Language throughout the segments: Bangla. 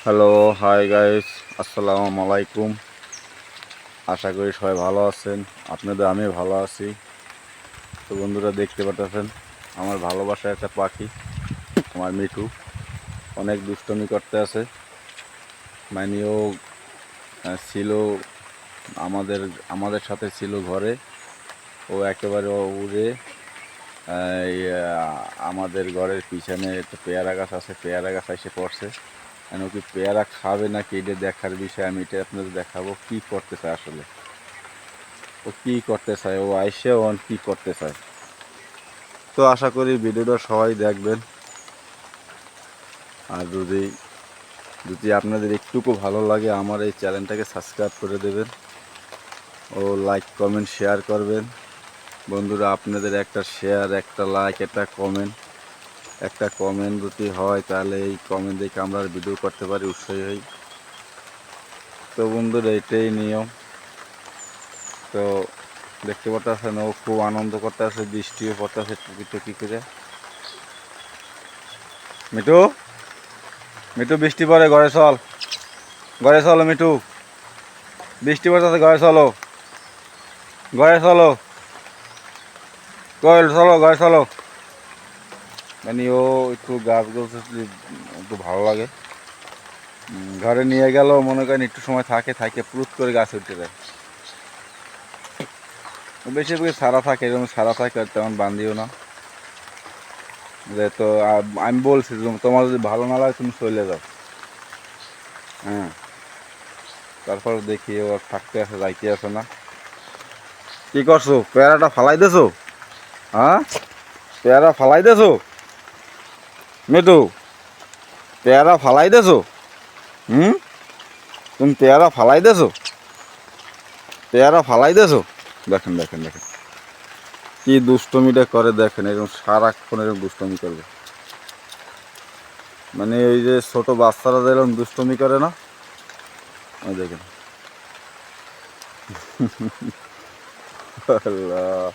হ্যালো, হাই গাইস, আসসালামু আলাইকুম। আশা করি সবাই ভালো আছেন। আপনাদের আমি ভালো আছি। তো বন্ধুরা দেখতে পাচ্ছেন আমার ভালোবাসার একটা পাখি, আমার মিঠু অনেক দুষ্টমি করতে আছে। মানে ও ছিল আমাদের আমাদের সাথে ছিল ঘরে। ও একেবারে উড়ে এই, আমাদের ঘরের পিছনে একটা পেয়ারা গাছ আছে, পেয়ারা গাছ এসে পড়ছে। কেন কি পেয়ারা খাবে নাকি এটা দেখার বিষয়, আমি এটা আপনাদের দেখাবো কি করতে চায় আসলে। ও কি করতে চায়, ও আইসে ও কি করতে চায়। তো আশা করি ভিডিওটা সবাই দেখবেন। আর যদি যদি আপনাদের একটুকু ভালো লাগে আমার এই চ্যানেলটাকে সাবস্ক্রাইব করে দেবেন ও লাইক কমেন্ট শেয়ার করবেন। বন্ধুরা আপনাদের একটা শেয়ার, একটা লাইক, একটা কমেন্ট যদি হয় তাহলে এই কমেন্ট দেখে আমরা ভিডিও করতে পারি, উৎসাহী হই। তো বন্ধুরা এটাই নিয়ম। তো দেখতে পাচ্ছেন ও খুব আনন্দ করতে আছে, বৃষ্টিও পড়তেছে টুকি টুকি করে। মিঠু, মিঠু বৃষ্টি পড়ে, ঘরে চল, ঘরে চলো মিঠু, বৃষ্টি পড়তেছে, ঘরে চলো, ঘরে চলো, চলো ঘরে চলো। মানে ও একটু গাছ গাছ একটু ভালো লাগে। ঘরে নিয়ে গেল মনে করেন একটু সময় থাকে পুরুত করে গাছ উঠতে যায়। বেশিরভাগ সারা থাকে, এরকম সারা থাকে আর তেমন বান্ধিও না। যে তো আমি বলছি তোমার যদি ভালো না লাগে তুমি চলে যাও। হ্যাঁ, তারপর দেখি ও থাকতে আসে যাইতে আসে না। কি করছো, পেয়ারাটা ফালাই দেছো? হ্যাঁ, পেয়ারা ফালাই দেছো মিঠু, পেয়ারা ফালাই দেছো? তুমি পেয়ারা ফালাই দেছো, পেয়ারা ফালাই দেছো? দেখেন দেখেন দেখেন কি দুষ্টমিটা করে, দেখেন এরকম সারাক্ষণ এরকম দুষ্টমি করবে। মানে এই যে ছোট বাচ্চারা যেরকম দুষ্টমি করে না, ওই দেখেন। আল্লাহ,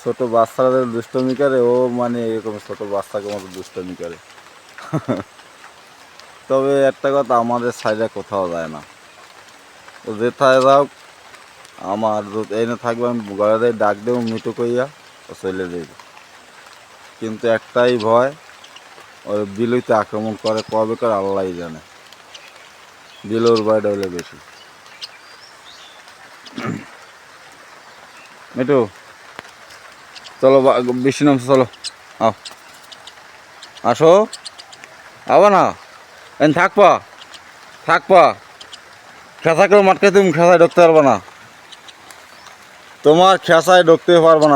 ছোট বাচ্চারা যেরকম দুষ্টমি করে ও মানে এরকম ছোট বাচ্চাকে মতো দুষ্টমি করে। তবে একটা কথা, আমাদের সাইডে কোথাও যায় না। তো যেথায় যাও আমার এনে থাকবে, আমি ঘরে ডাক দেবো মিঠু কইয়া, ও চলে যাবে। কিন্তু একটাই ভয়, ওই বিলুইতে আক্রমণ করে কবে করে আল্লাহ জানে। বিলুর ভয়টা হলে বেশি। মিঠু চলো, বেশি নামছে, চলো আও, আসো, আবা না, এন থাকবা, থাকবা, খেসা করে মাটকে তুমি খেসায় ঢুকতে পারবা না, তোমার খেসায় ঢুকতে পারবা না।